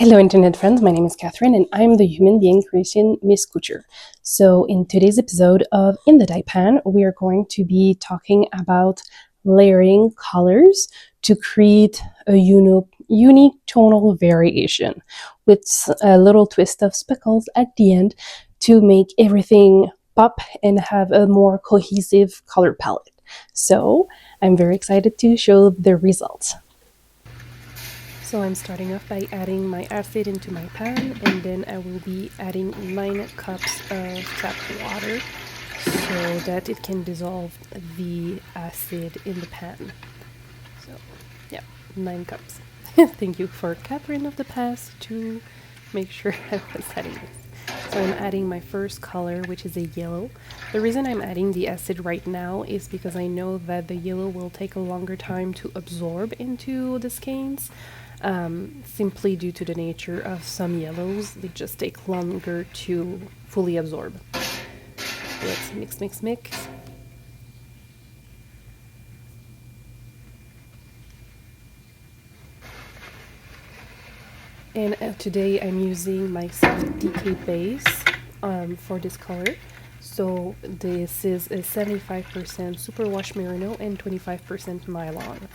Hello, internet friends. My name is Catherine, and I'm the human being creation Miss Couture. So, in today's episode of In the Dye Pan, we are going to be talking about layering colors to create a unique tonal variation with a little twist of speckles at the end to make everything pop and have a more cohesive color palette. So, I'm very excited to show the results. So I'm starting off by adding my acid into my pan, and then I will be adding 9 cups of tap water so that it can dissolve the acid in the pan. So yeah, 9 cups. Thank you for Catherine of the past to make sure I was adding this. So I'm adding my first color, which is a yellow. The reason I'm adding the acid right now is because I know that the yellow will take a longer time to absorb into the skeins. Simply due to the nature of some yellows, they just take longer to fully absorb. Let's mix. And today I'm using my soft decay base for this color. So this is a 75% superwash merino and 25% nylon.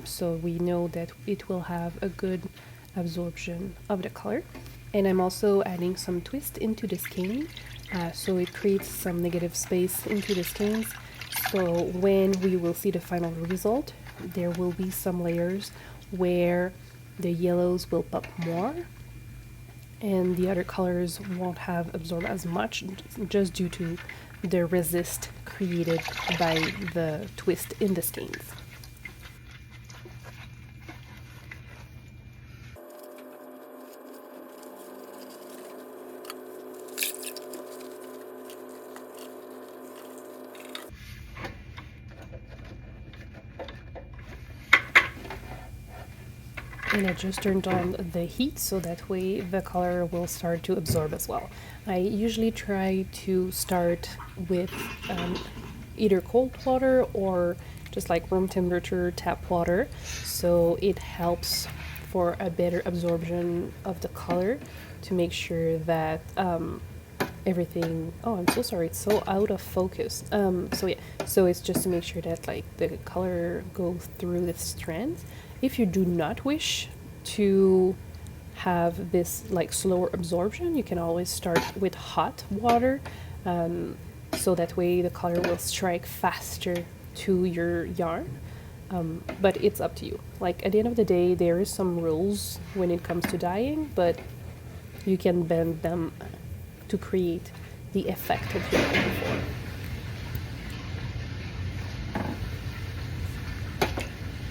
So we know that it will have a good absorption of the color. And I'm also adding some twist into the skein, so it creates some negative space into the skeins. So when we will see the final result, there will be some layers where the yellows will pop more and the other colors won't have absorbed as much, just due to the resist created by the twist in the skeins. And I just turned on the heat so that way the color will start to absorb as well. I usually try to start with either cold water or just like room temperature tap water, so it helps for a better absorption of the color to make sure that everything. Oh, I'm so sorry, it's so out of focus. So it's just to make sure that like the color goes through the strands. If you do not wish to have this like slower absorption, you can always start with hot water, so that way the color will strike faster to your yarn. But it's up to you. Like at the end of the day, there is some rules when it comes to dyeing, but you can bend them to create the effect that you're looking for.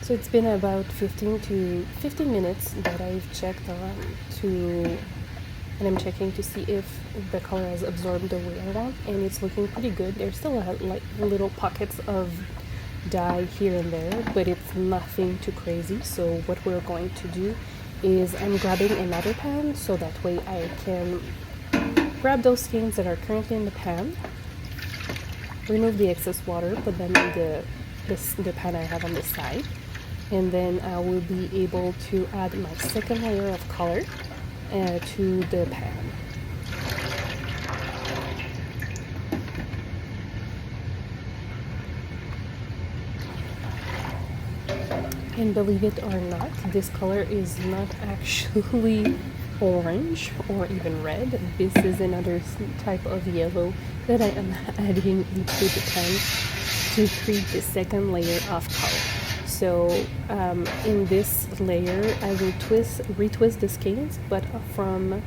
So it's been about 15 minutes that I've checked and I'm checking to see if the color has absorbed the way I want, and it's looking pretty good. There's still like little pockets of dye here and there, but it's nothing too crazy. So what we're going to do is I'm grabbing another pan so that way I can grab those skeins that are currently in the pan, remove the excess water, put them in the pan I have on the side, and then I will be able to add my second layer of color to the pan. And believe it or not, this color is not actually orange or even red. This is another type of yellow that I am adding into the pan to create the second layer of color. So in this layer, I will retwist the skeins, but from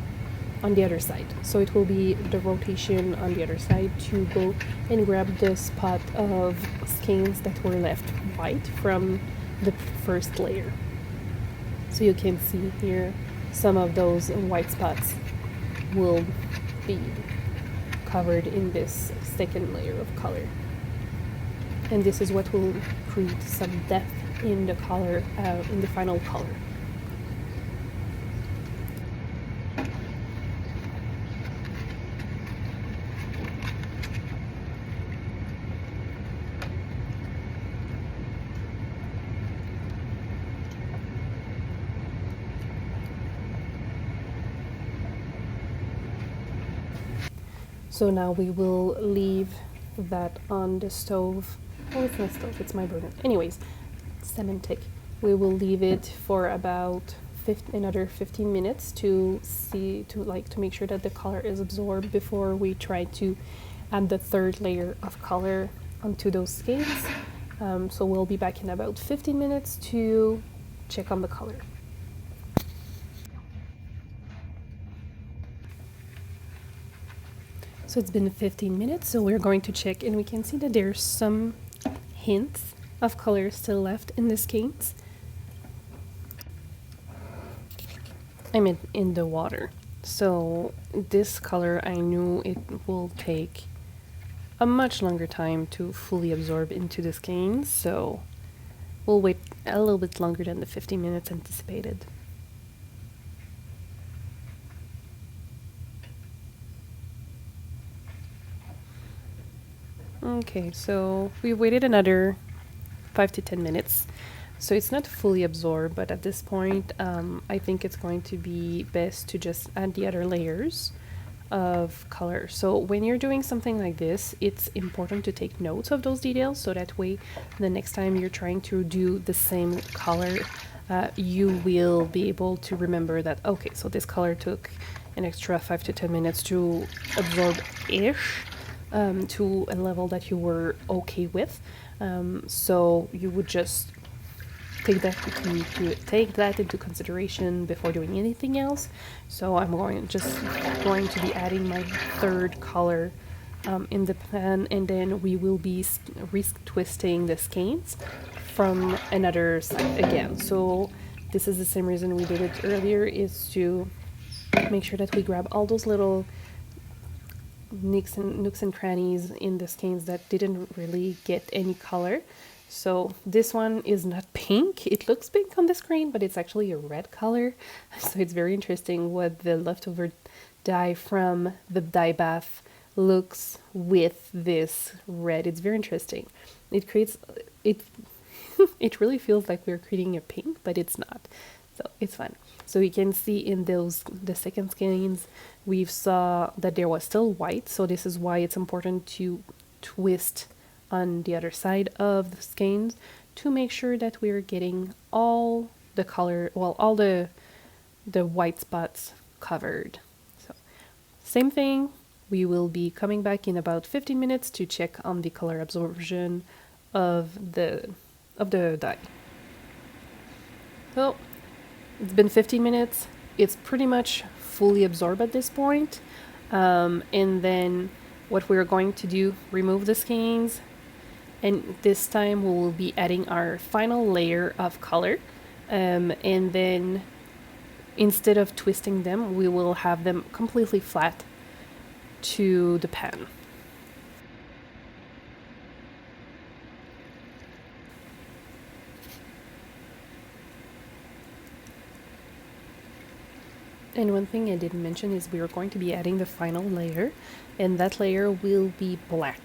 on the other side. So it will be the rotation on the other side to go and grab the spot of skeins that were left white from the first layer. So you can see here some of those white spots will be covered in this second layer of color. And this is what will create some depth in the color, in the final color. So now we will leave that on the stove. Oh, it's not stove, it's my burner. Anyways, semantic. We will leave it for about another 15 minutes to make sure that the color is absorbed before we try to add the third layer of color onto those skeins. So we'll be back in about 15 minutes to check on the color. So it's been 15 minutes, so we're going to check, and we can see that there's some hints of color still left in the skeins. I mean, in the water. So this color, I knew it will take a much longer time to fully absorb into the skeins, so we'll wait a little bit longer than the 15 minutes anticipated. Okay, so we waited another 5 to 10 minutes. So it's not fully absorbed, but at this point, I think it's going to be best to just add the other layers of color. So when you're doing something like this, it's important to take notes of those details, so that way the next time you're trying to do the same color, you will be able to remember that, okay, so this color took an extra 5 to 10 minutes to absorb-ish, to a level that you were okay with. So you would just take that into consideration before doing anything else. So I'm going to be adding my third color in the pan, and then we will be twisting the skeins from another side again. So this is the same reason we did it earlier, is to make sure that we grab all those little nooks and crannies in the skeins that didn't really get any color. So this one is not pink. It looks pink on the screen, but it's actually a red color. So it's very interesting what the leftover dye from the dye bath looks with this red. It's very interesting. It creates it. It really feels like we're creating a pink, but it's not. So it's fun. So you can see in the second skeins, we saw that there was still white. So this is why it's important to twist on the other side of the skeins to make sure that we're getting all the color, well, all the white spots covered. So same thing, we will be coming back in about 15 minutes to check on the color absorption of the dye. So it's been 15 minutes. It's pretty much fully absorbed at this point. And then what we're going to do, remove the skeins, and this time we will be adding our final layer of color. And then instead of twisting them, we will have them completely flat to the pan. And one thing I didn't mention is we are going to be adding the final layer, and that layer will be black.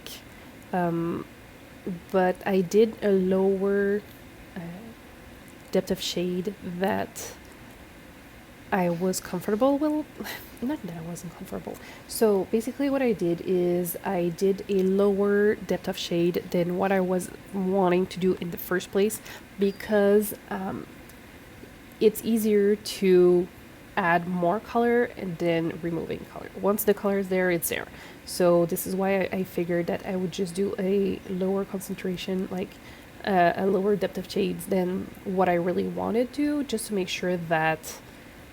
But I did a lower depth of shade that I was comfortable with. Not that I wasn't comfortable. So basically what I did is I did a lower depth of shade than what I was wanting to do in the first place, because it's easier to add more color and then removing color. Once the color is there, it's there. So this is why I figured that I would just do a lower concentration, like a lower depth of shades than what I really wanted to, just to make sure that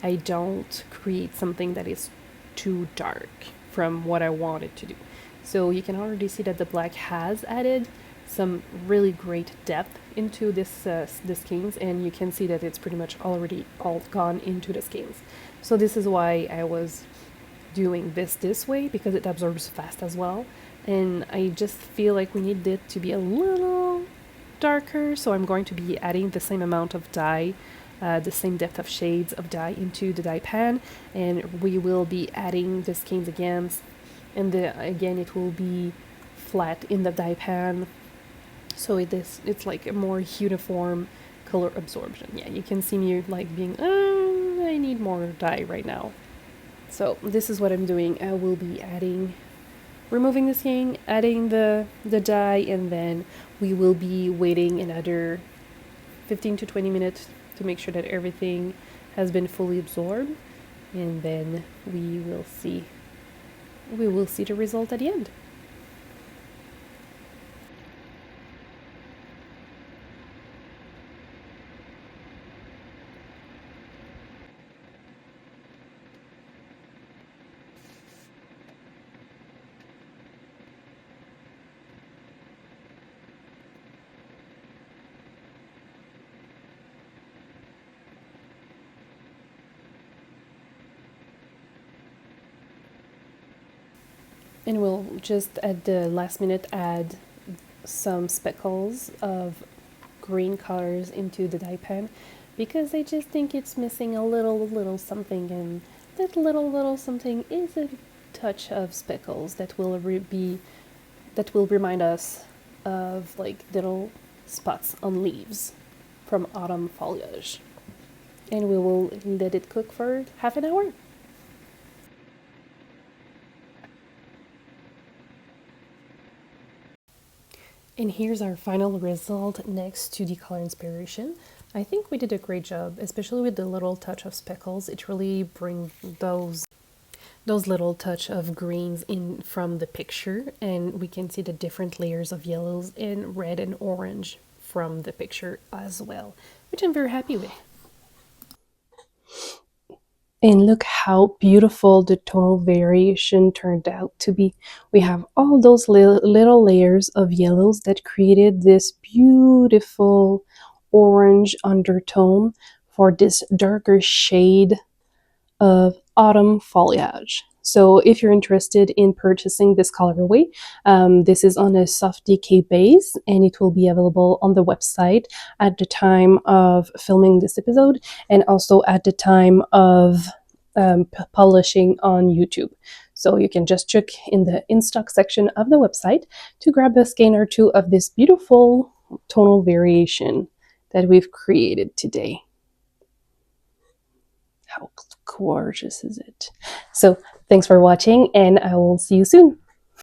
I don't create something that is too dark from what I wanted to do. So you can already see that the black has added some really great depth into the skeins, and you can see that it's pretty much already all gone into the skeins. So this is why I was doing this way, because it absorbs fast as well, and I just feel like we need it to be a little darker, so I'm going to be adding the same amount of dye, the same depth of shades of dye into the dye pan, and we will be adding the skeins again, and again it will be flat in the dye pan. So it's like a more uniform color absorption. Yeah, you can see me like being, I need more dye right now. So this is what I'm doing. I will be adding removing the skin, adding the dye, and then we will be waiting another 15 to 20 minutes to make sure that everything has been fully absorbed, and then we will see the result at the end. And we'll just at the last minute add some speckles of green colors into the dye pan because I just think it's missing a little something, and that little something is a touch of speckles that that will remind us of like little spots on leaves from autumn foliage. And we will let it cook for half an hour. And here's our final result next to the color inspiration. I think we did a great job, especially with the little touch of speckles. It really brings those little touch of greens in from the picture, and we can see the different layers of yellows and red and orange from the picture as well, which I'm very happy with. And look how beautiful the tonal variation turned out to be. We have all those little layers of yellows that created this beautiful orange undertone for this darker shade of autumn foliage. So if you're interested in purchasing this colorway, this is on a soft decay base, and it will be available on the website at the time of filming this episode and also at the time of publishing on YouTube. So you can just check in the in-stock section of the website to grab a skein or two of this beautiful tonal variation that we've created today. How gorgeous is it? So thanks for watching, and I will see you soon.